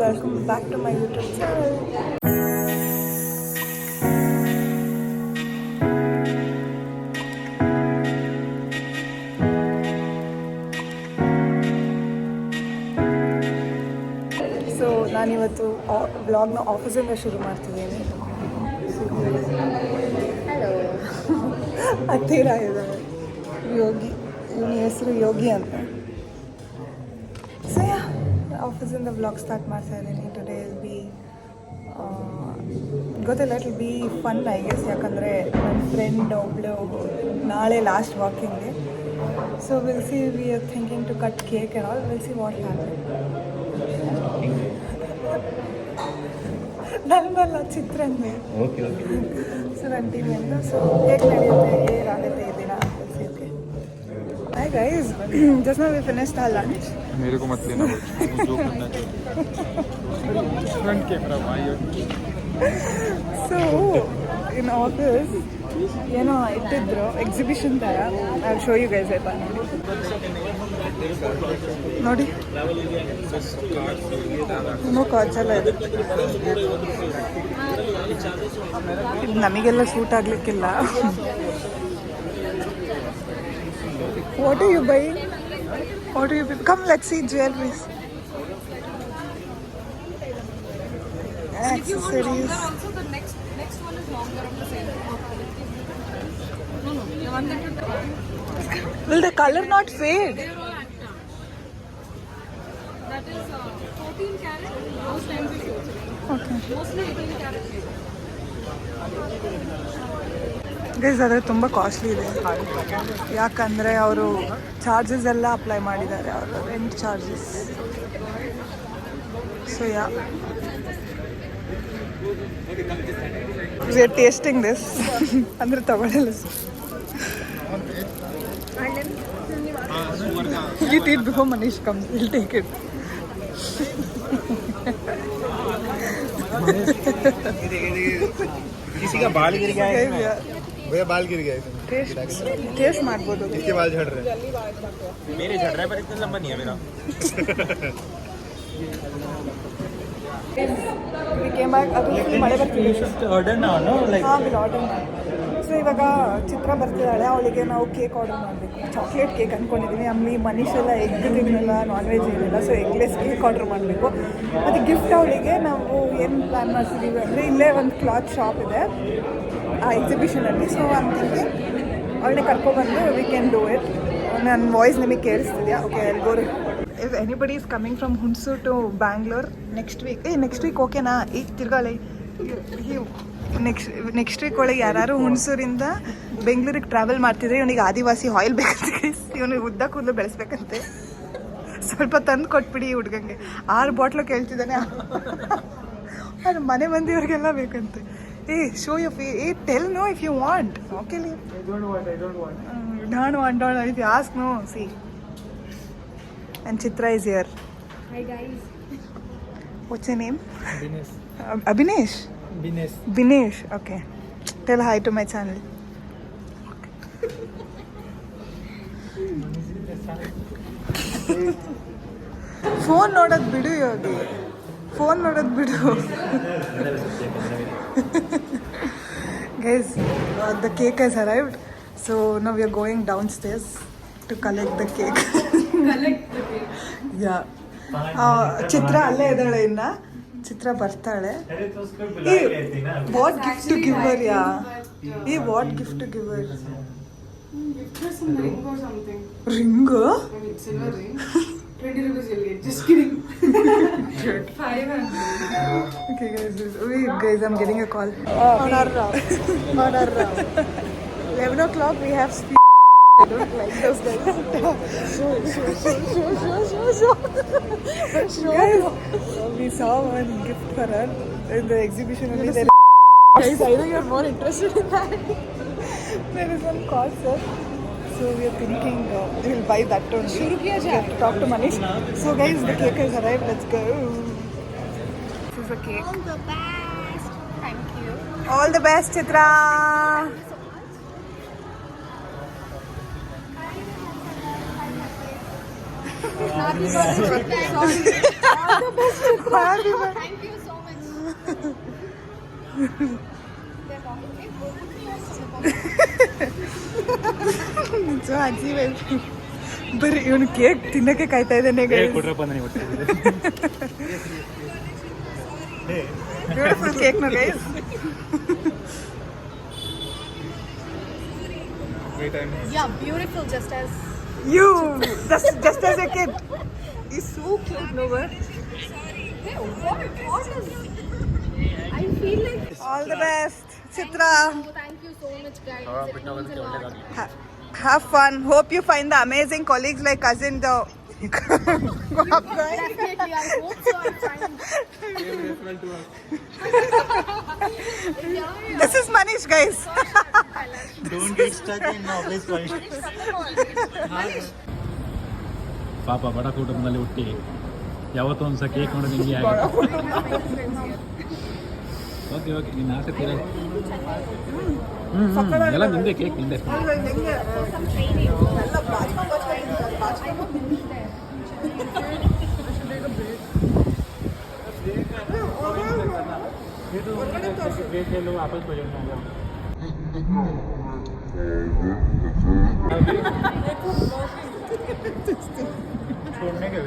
welcome back to my YouTube channel. So ನಾನಿವತ್ತು ವ್ಲಾಗ್ನ ಆಫೀಸಿಂದ ಶುರು ಮಾಡ್ತಿದ್ದೀನಿ. ಹಲೋ. ಹತ್ತಿರ ಇದ್ದಾರೆ ಯೋಗಿ, ಇವನ ಹೆಸರು ಯೋಗಿ ಅಂತ. ಸೊ ಆಫೀಸಿಂದ ವ್ಲಾಗ್ ಸ್ಟಾರ್ಟ್ ಮಾಡ್ತಾ ಇದ್ದೀನಿ. ಟುಡೇ ವಿಲ್ ಬಿ ಗೊತ್ತಿಲ್ಲ, it will be fun I guess. ಯಾಕಂದರೆ ನನ್ನ ಫ್ರೆಂಡ್ ಒಬ್ಳು ನಾಳೆ ಲಾಸ್ಟ್ ವಾಕಿಂಗ್ಗೆ. So will see, we are thinking to cut cake and all. Will see what happen. ನನ್ನಲ್ಲ ಚಿತ್ರಂಗೆ ಸೊ ಅಂತೀನಿ ಅಂತ. ಸೊ ಹೇಗೆ ನಡೆಯುತ್ತೆ, ಹೇಗಾಗುತ್ತೆ ಈ ದಿನ ಅಂತ ಸಿಕ್ಕೆ. Hi guys, just now we finished our lunch. मेरे को मत लेना, जो करना फ्रंट कैमरा भाई. ಸೊ ಇನ್ ಆಫೀಸ್ ಏನೋ ಇಟ್ಟಿದ್ರು ಎಕ್ಸಿಬಿಷನ್ ಥರ. I show you guys. ಆಯ್ತಾ ನೋಡಿ, ಇನ್ನೂ ಕಾಚಲ್ಲ ಇದೆ. ಇದು ನಮಗೆಲ್ಲ ಸೂಟ್ ಆಗಲಿಕ್ಕಿಲ್ಲ. What are you buying? What are you buying? Come, let's see jewelries. Accessories. Also, the next one is longer of the same. No, the one that you took. Will the color not fade? They are all acta. That is 14 carat. Those times we show. Okay. Mostly 18 carat. Guys ಆದರೆ ತುಂಬ costly ಇದೆ. ಯಾಕಂದರೆ ಅವರು charges ಎಲ್ಲ apply ಮಾಡಿದ್ದಾರೆ, ಅವರ rent charges. So yeah we are tasting this. ಅಂದರೆ ತಗೊಳ್ಳಲ್ಲ. Eat it before Manish comes. We'll take it. किसी का बाल गिर गया है. भैया बाल गिर गया है. ಟೇಸ್ಟ್ ಮಾಡ್ಬೋದು. इसके बाल झड़ रहे हैं. मेरे झड़ रहा है पर इतना लंबा नहीं है मेरा. ಅದು ಮಳೆ ಬರ್ತಿದೆ. ऑर्डर ना नो लाइक. ಹಾಂ, ಬಿಲ್ ಆರ್ಡರ್ ಮಾಡಿ. ಸೊ ಇವಾಗ ಚಿತ್ರ ಬರ್ತಿದ್ದಾಳೆ, ಅವಳಿಗೆ ನಾವು ಕೇಕ್ ಆರ್ಡರ್ ಮಾಡಬೇಕು. ಚಾಕ್ಲೇಟ್ ಕೇಕ್ ಅಂದ್ಕೊಂಡಿದ್ದೀನಿ. ಆಮೇಲೆ ಮನೀಶ್ ಎಲ್ಲ ಎಗ್ ತಿನ್ನಲ್ಲ, ನಾನ್ ವೆಜ್ ಏನಿಲ್ಲ. ಸೊ ಎಗ್ಲೆಸ್ ಕೇಕ್ ಆರ್ಡರ್ ಮಾಡಬೇಕು. ಮತ್ತು ಗಿಫ್ಟ್ ಅವಳಿಗೆ ನಾವು ಏನು ಪ್ಲ್ಯಾನ್ ಮಾಡ್ತಿದ್ದೀವಿ ಅಂದರೆ, ಇಲ್ಲೇ ಒಂದು ಕ್ಲಾತ್ ಶಾಪ್ ಇದೆ ಆ ಎಕ್ಸಿಬಿಷನಲ್ಲಿ. ಸೊ ಅಂತಿದ್ದೆ ಅವಳನ್ನೇ ಕರ್ಕೊಬಂದು ವಿ ಕ್ಯಾನ್ ಡೂ ಇಟ್. ನನ್ನ ವಾಯ್ಸ್ ನಿಮಗೆ ಕೇಳಿಸ್ತಿದೆಯಾ? ಓಕೆ, ಎಲ್ಗೋರು. If anybody is coming from Hunsur to Bangalore next week ಓಕೆನಾ? ಈಗ ತಿರ್ಗಾಳೆ ನೆಕ್ಸ್ಟ್ ವೀಕ್ ಒಳಗೆ ಯಾರು ಹುಣಸೂರಿಂದ ಬೆಂಗಳೂರಿಗೆ ಟ್ರಾವೆಲ್ ಮಾಡ್ತಿದ್ರೆ ಇವನಿಗೆ ಆದಿವಾಸಿ ಆಯಿಲ್ ಬೇಕಂತೆ. ಇವನಿಗೆ ಉದ್ದ ಕೂದಲು ಬೆಳೆಸ್ಬೇಕಂತೆ. ಸ್ವಲ್ಪ ತಂದು ಕೊಟ್ಬಿಡಿ ಈ ಹುಡ್ಗಂಗೆ. 6 ಬಾಟ್ಲು ಕೇಳ್ತಿದ್ದಾನೆ. ಅದು ಮನೆ ಮಂದಿಯವ್ರಿಗೆಲ್ಲ ಬೇಕಂತೆ. Show you fee tell no if you want. Okay, don't want if you ask no. See and Chitra is here. Hi guys. What's your name? Abhinesh. Binesh. Okay. Tell hi to my channel. Phone ನೋಡೋದು ಬಿಡು Yogi, phone ನೋಡೋದು ಬಿಡು. Guys, the cake has arrived. So now we are going downstairs to collect the cake. ಯಾ ಚಿತ್ರ ಅಲ್ಲೇ ಇದ್ದಾಳೆ. ಇನ್ನ ಚಿತ್ರ ಬರ್ತಾಳೆ. What gift to give her? Yeah what gift to give her? Some ring or something. Ring? I mean, silver ring. 20 rupees you'll get. Just kidding. 500. Okay guys, I'm getting a call. On our 11 o'clock we have speed. I don't like those guys. Show. Guys, we saw one gift for her in the exhibition. Guys, I know you're more interested in that. There is one concert. So we are thinking we'll buy that only. Shuru kiya jaye. We have to talk to Manish. So guys, the cake has arrived. Let's go. This is the cake. All the best. Thank you. All the best, Chitra. Happy birthday. Sorry. Happy birthday. Thank you so much. They're talking. Hey, put me on so ಅಜ್ಜಿ ಬರೀ ಇವನು cake ತಿನ್ನಕ್ಕೆ ಕಾಯ್ತಾ ಇದ್ದಾನೆ ಕೊಟ್ರಪ್ಪ ನನಗೆ ಹೊಟ್ಟೆ beautiful cake no guys Yeah, beautiful, just as. You just as a kid is so cute no but Hey, what is? I feel like. all the best Chitra Oh, thank you so much, guys. It means a lot. have fun hope you find the amazing colleagues like us in the Definitely, I hope so. I find. this is Manish guys Don't get stuck in office point. ಪಾಪ ಬಡ ಕುಟುಂಬದಲ್ಲಿ ಹುಟ್ಟಿ ಯಾವತ್ತೋ ಒಂದು ಸಹ cake ನೋಡೋದು ಹಿಂಗೆ ಆಗುತ್ತೆ ಓಕೆ ಓಕೆ ನೀನು ಆಸಕ್ತಿ ಇರೋದು ಎಲ್ಲ ನಿಂದೆ ಕೇಕ್ ನಿಂದೆ ವಾಪಸ್ छोड़ने के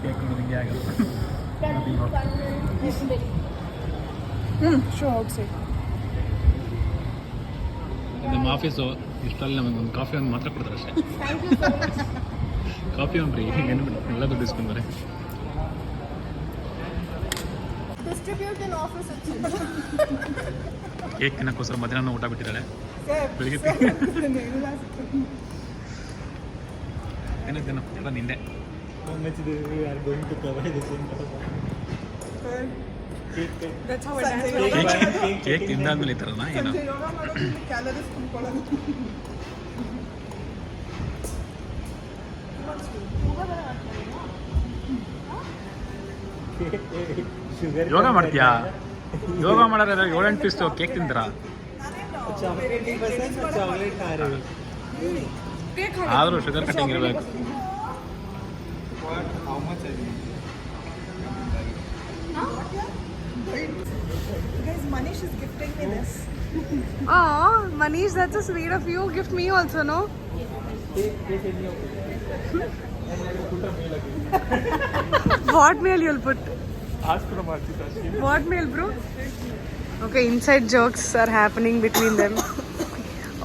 केक ನೋಡೋದು ಆಗಲ್ಲ sure outside ನಮ್ಮ ಆಫೀಸು ಇಷ್ಟರಲ್ಲಿ ನಮಗೆ ಒಂದು ಕಾಫಿ ಒಂದು ಮಾತ್ರ ಕೊಡ್ತಾರೆ ಅಷ್ಟೇ ಕಾಫಿ ಒಂದು ರೀ ಏನು ಎಲ್ಲ ದುಡ್ಡು ಇಸ್ಕೊಂಡ್ರೆ Distribute in office itself. Cake ತಿನ್ನಕ್ಕೋಸ್ಕರ ಮಧ್ಯಾಹ್ನ ಊಟ ಬಿಟ್ಟಿದ್ದಾಳೆ ಬೆಳಿಗ್ಗೆ ತಿನ್ನ ಎಲ್ಲ ನಿಂದೆ that's how it ಕೇಕ್ ತಿಂದಾದ್ಮೇಲೆ ಈ ಥರನಾ ಏನು calories ತುಂಬಿಕೊಳ್ಳೋದು ಯೋಗ ಮಾಡ್ತೀಯಾ ಯೋಗ ಮಾಡೋದ್ರೆ 7-8 ಪೀಸ್ ಕೇಕ್ ತಿಂತೀರಾ ಆದರೂ ಶುಗರ್ ಕಟ್ಟಿಂಗ್ ಇರಬೇಕು guys Manish is gifting me this Oh, Manish, that's so sweet of you. Gift me also, no? What meal you'll put? What meal, bro? Okay, inside jokes are happening between them.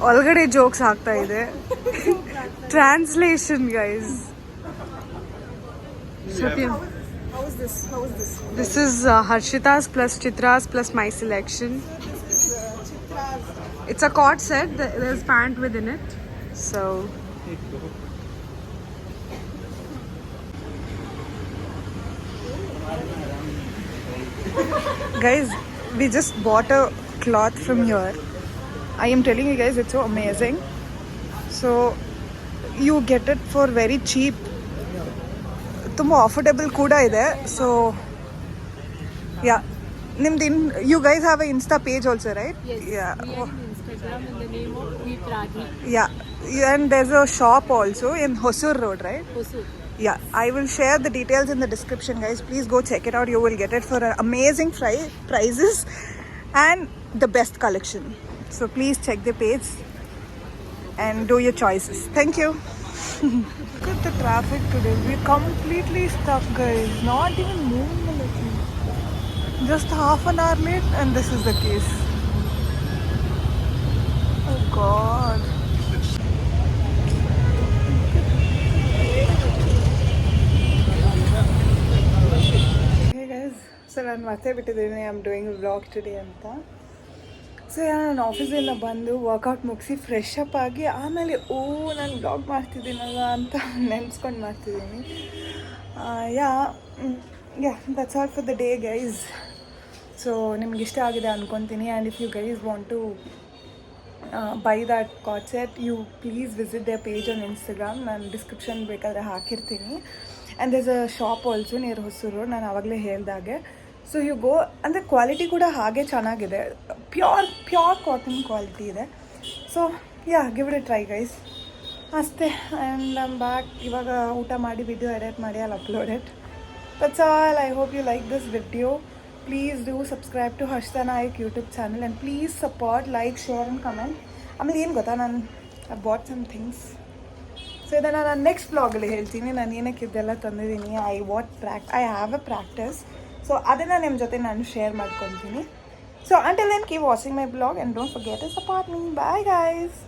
Already jokes ಆಗ್ತಾ ಇದೆ. Translation, guys. Satyam. how is this This is Harshita's plus Chitra's plus my selection. It's a cord set. There's pant within it. So. guys we just bought a cloth from here I am telling you guys it's so amazing so you get it for very cheap ತುಂಬ affordable ಕೂಡ ಇದೆ so yeah nimdu you guys have a Insta page also right Yes. yeah We are in Instagram in the name of Eat Ragi. yeah and there's a shop also in Hosur Road right Hosur. Yeah, I will share the details in the description, guys. Please go check it out. You will get it for amazing prices and the best collection. So please check the page and do your choices. Thank you. Look at the traffic today. We're completely stuck, guys. Not even moving a little. Just half an hour late and this is the case. Oh God. So ನಾನು ಮತ್ತೆ ಬಿಟ್ಟಿದ್ದೀನಿ I am doing vlog today ಅಂತ so ನಾನು ಆಫೀಸಿಂದ ಬಂದು workout ಮುಗಿಸಿ fresh up ಆಗಿ ಆಮೇಲೆ ನಾನು ವ್ಲಾಗ್ ಮಾಡ್ತಿದ್ದೀನಲ್ಲ ಅಂತ ನೆನೆಸ್ಕೊಂಡು ಮಾಡ್ತಿದ್ದೀನಿ yeah that's all for the day guys so ನಿಮ್ಗೆ ಇಷ್ಟ ಆಗಿದೆ ಅಂದ್ಕೊತೀನಿ and if you guys want to buy that card set you please visit the page on Instagram ನಾನು ಡಿಸ್ಕ್ರಿಪ್ಷನ್ ಬೇಕಾದರೆ ಹಾಕಿರ್ತೀನಿ and there's a shop also near Hosur ನಾನು ಆವಾಗಲೇ ಹೇಳ್ದಾಗೆ ಸೊ ಯು ಗೋ ಅಂದರೆ ಕ್ವಾಲಿಟಿ ಕೂಡ ಹಾಗೆ ಚೆನ್ನಾಗಿದೆ ಪ್ಯೂರ್ ಕಾಟನ್ ಕ್ವಾಲಿಟಿ ಇದೆ so yeah give it a try guys ಅಷ್ಟೇ. And I'm back. ಇವಾಗ ಊಟ ಮಾಡಿ ವಿಡಿಯೋ ಎಡಿಟ್ ಮಾಡಿ ಅಲ್ಲಿ upload it. That's all. I hope you like this video. Please do subscribe to Harshita Nayak YouTube channel and please support, like, share and comment. ಆಮೇಲೆ ಏನು ಗೊತ್ತಾ, ನಾನು I bought some things. So ಇದನ್ನು ನಾನು ನೆಕ್ಸ್ಟ್ ಬ್ಲಾಗಲ್ಲಿ ಹೇಳ್ತೀನಿ ನಾನು ಏನಕ್ಕೆ ಇದೆಲ್ಲ ತಂದಿದ್ದೀನಿ. I have a practice. So ಅದನ್ನು ನಿಮ್ಮ ಜೊತೆ ನಾನು ಶೇರ್ ಮಾಡ್ಕೊತೀನಿ. So until then keep watching my blog and don't forget to support me. Bye guys.